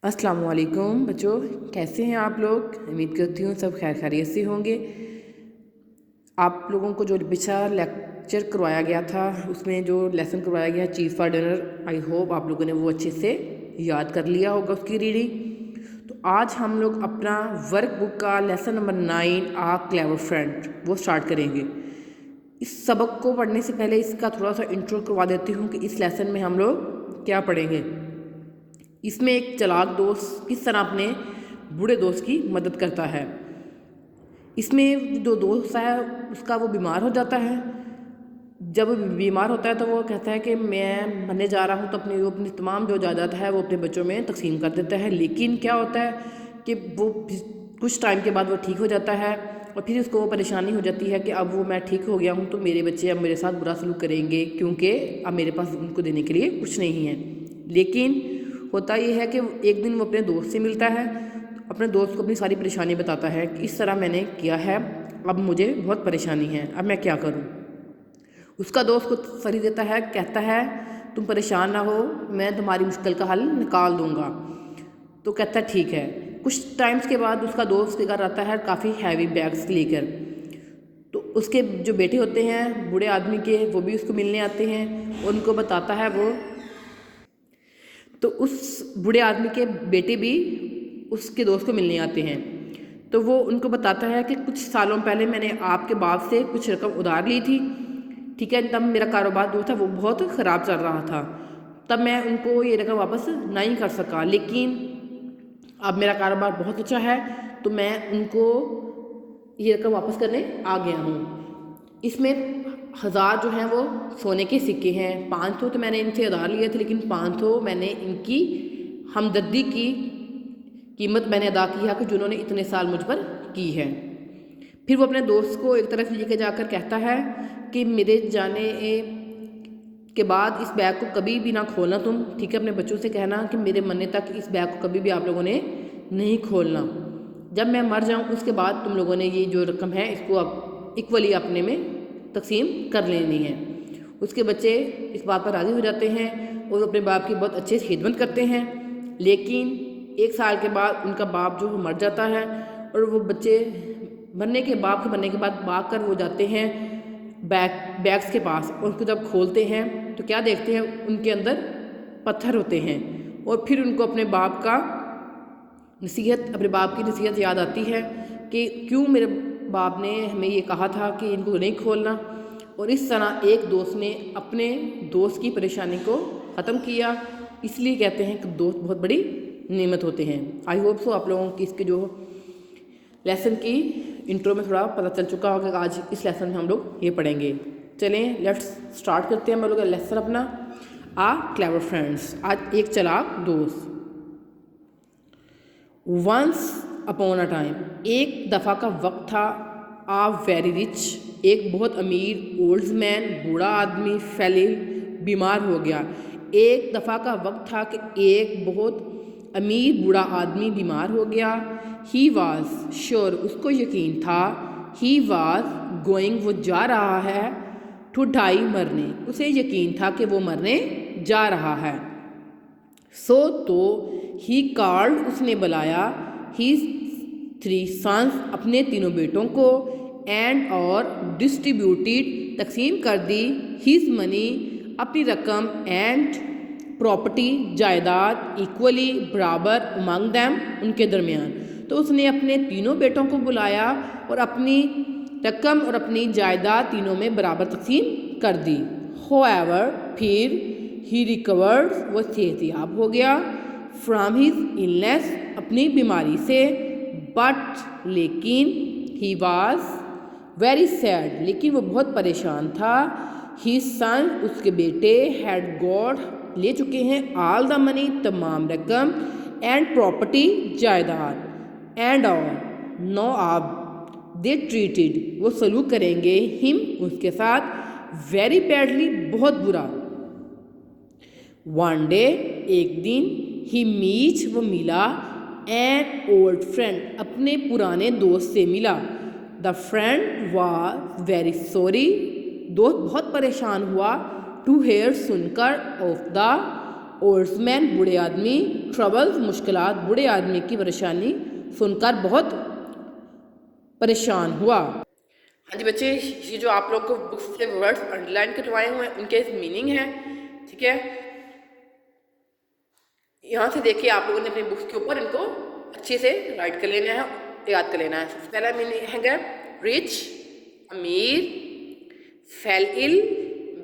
अस्सलाम वालेकुम बच्चों, कैसे हैं आप लोग। उम्मीद करती हूँ सब खैर खैरियत से होंगे। आप लोगों को जो पिछला लेक्चर करवाया गया था उसमें जो लेसन करवाया गया चीज़ फॉर डिनर, आई होप आप लोगों ने वो अच्छे से याद कर लिया होगा उसकी रीडिंग। तो आज हम लोग अपना वर्क बुक का लेसन नंबर 9 आ क्लेवर फ्रेंड वो स्टार्ट करेंगे। इस सबक को पढ़ने से पहले इसका थोड़ा सा इंट्रो करवा देती हूँ कि इस लेसन में हम लोग क्या पढ़ेंगे। इसमें एक चालाक दोस्त किस तरह अपने बूढ़े दोस्त की मदद करता है। इसमें जो दोस्त है उसका वो बीमार हो जाता है। जब वो बीमार होता है तो वो कहता है कि मैं मरने जा रहा हूँ, तो अपनी तमाम जो जायदाद है वो अपने बच्चों में तकसीम कर देता है। लेकिन क्या होता है कि वो कुछ टाइम के बाद वो ठीक हो जाता है और फिर उसको वो परेशानी हो जाती है कि अब वो मैं ठीक हो गया हूँ तो मेरे बच्चे अब मेरे साथ बुरा सलूक करेंगे, क्योंकि अब मेरे पास उनको देने के लिए कुछ नहीं है। लेकिन होता ये है कि एक दिन वो अपने दोस्त से मिलता है, अपने दोस्त को अपनी सारी परेशानी बताता है कि इस तरह मैंने किया है, अब मुझे बहुत परेशानी है, अब मैं क्या करूं। उसका दोस्त को तसल्ली देता है, कहता है तुम परेशान ना हो, मैं तुम्हारी मुश्किल का हल निकाल दूंगा। तो कहता है ठीक है। कुछ टाइम्स के बाद उसका दोस्त के घर आता है काफ़ी हैवी बैग्स लेकर। तो उसके जो बेटे होते हैं बूढ़े आदमी के, वो भी उसको मिलने आते हैं और उनको बताता है वो। तो उस बूढ़े आदमी के बेटे भी उसके दोस्त को मिलने आते हैं। तो वो उनको बताता है कि कुछ सालों पहले मैंने आपके बाप से कुछ रकम उधार ली थी, ठीक है। तब मेरा कारोबार जो था वो बहुत ख़राब चल रहा था, तब मैं उनको ये रकम वापस नहीं कर सका। लेकिन अब मेरा कारोबार बहुत अच्छा है तो मैं उनको ये रकम वापस करने आ गया हूँ। इसमें 1000 जो हैं वो सोने के सिक्के हैं, 500 तो मैंने इनसे उधार लिए थे, लेकिन 500 मैंने इनकी हमदर्दी की कीमत मैंने अदा की है कि जिन्होंने इतने साल मुझ पर की है। फिर वो अपने दोस्त को एक तरफ लेके जाकर कहता है कि मेरे जाने के बाद इस बैग को कभी भी ना खोलना तुम, ठीक है। अपने बच्चों से कहना कि मेरे मरने तक इस बैग को कभी भी आप लोगों ने नहीं खोलना। जब मैं मर जाऊँ उसके बाद तुम लोगों ने ये जो रकम है इसको अब इक्वली अपने में तकसीम कर लेनी है। उसके बच्चे इस बात पर राज़ी हो जाते हैं और अपने बाप की बहुत अच्छे से खिदमत करते हैं। लेकिन 1 साल के बाद उनका बाप जो मर जाता है और वो बच्चे मरने के बाद भाग कर वो जाते हैं बैग्स के पास, और उसको जब खोलते हैं तो क्या देखते हैं उनके अंदर पत्थर होते हैं। और फिर उनको अपने बाप की नसीहत याद आती है कि क्यों मेरे बाप ने हमें ये कहा था कि इनको नहीं खोलना। और इस तरह एक दोस्त ने अपने दोस्त की परेशानी को ख़त्म किया। इसलिए कहते हैं कि दोस्त बहुत बड़ी नेमत होते हैं। आई होप सो आप लोगों की इसके जो लेसन की इंट्रो में थोड़ा पता चल चुका होगा। आज इस लेसन में हम लोग ये पढ़ेंगे। चलें लेट्स स्टार्ट करते हैं हम लोग लेसन अपना आ क्लेवर फ्रेंड्स। आज एक चालाक दोस्त। वंस अपॉन अ टाइम, एक दफ़ा का वक्त था, आ वेरी रिच, एक बहुत अमीर ओल्ड मैन, बूढ़ा आदमी, फैल बीमार हो गया। एक दफ़ा का वक्त था कि एक बहुत अमीर बूढ़ा आदमी बीमार हो गया। ही वॉज श्योर, उसको यकीन था, ही वॉज गोइंग, वो जा रहा है, टू डाई, मरने, उसे यकीन था कि वो मरने जा रहा है। सो तो ही कॉल्ड, उसने बुलाया, हीज 3 सन्स, अपने 3 बेटों को, एंड और डिस्ट्रीब्यूटेड, तकसीम कर दी, हीज मनी, अपनी रकम, एंड प्रॉपर्टी, जायदाद, इक्वली, बराबर, अमंग दैम, उनके दरमियान। तो उसने अपने 3 बेटों को बुलाया और अपनी रकम और अपनी जायदाद तीनों में बराबर तकसीम कर दी। होएवर, फिर ही रिकवर्ड, वो सेहतयाब हो गया, फ्राम हिज इलनेस, अपनी बीमारी से, बट लेकिन, ही वॉज वेरी सैड, लेकिन वो बहुत परेशान था। हिज सन, उसके बेटे, हैड गॉट, ले चुके हैं, ऑल द मनी, तमाम रकम, एंड प्रॉपर्टी, जायदाद, एंड ऑल, नो आप, दे ट्रीटेड, वो सलूक करेंगे, हिम, उसके साथ, वेरी बैडली, बहुत बुरा। वन डे, एक दिन, ही मीट, वो मिला, एन ओल्ड फ्रेंड, अपने पुराने दोस्त से मिला। The friend was very sorry, दोस्त बहुत परेशान हुआ, टू हेयर, सुनकर, ऑफ द ओल्ड्समैन बूढ़े आदमी, ट्रबल्स मुश्किलात, बूढ़े आदमी की परेशानी सुनकर बहुत परेशान हुआ। हाँ जी बच्चे, ये जो आप लोग को बुक्स से वर्ड्स अंडरलाइन करवाए हुए हैं उनके मीनिंग है, ठीक है। यहाँ से देखिए आप लोगों ने अपनी बुक्स के ऊपर इनको अच्छे से राइट कर लेना है, याद कर लेना है। सबसे पहला मीनिंग है रिच, अमीर, फेल इल,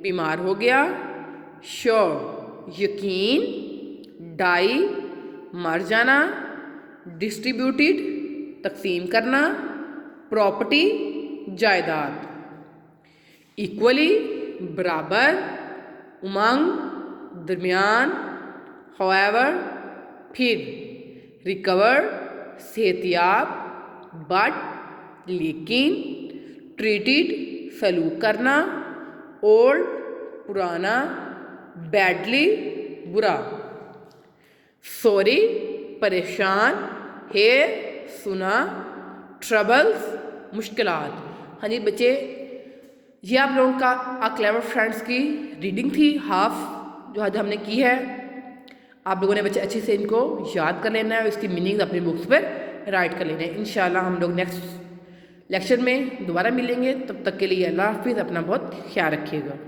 बीमार हो गया, श्योर, यकीन, डाई, मर जाना, डिस्ट्रीब्यूटेड, तकसीम करना, प्रॉपर्टी, जायदाद, इक्वली, बराबर, उमंग, दरमियान, हाउएवर, फिर, रिकवर, सेहतियाब, बट, लेकिन, ट्रीटेड, सलूक करना, ओल्ड, पुराना, बैडली, बुरा, सॉरी, परेशान, हेयर, सुना, ट्रबल्स, मुश्किलात। हाँ जी बच्चे, ये आप लोगों का आ क्लेवर फ्रेंड्स की रीडिंग थी हाफ, जो आज हमने की है। आप लोगों ने बच्चे अच्छे से इनको याद कर लेना है और इसकी मीनिंग्स अपनी बुक्स पर राइट कर लेना है। इंशाल्लाह हम लोग नेक्स्ट लेक्चर में दोबारा मिलेंगे, तब तक के लिए अल्लाह हाफिज़, अपना बहुत ख्याल रखिएगा।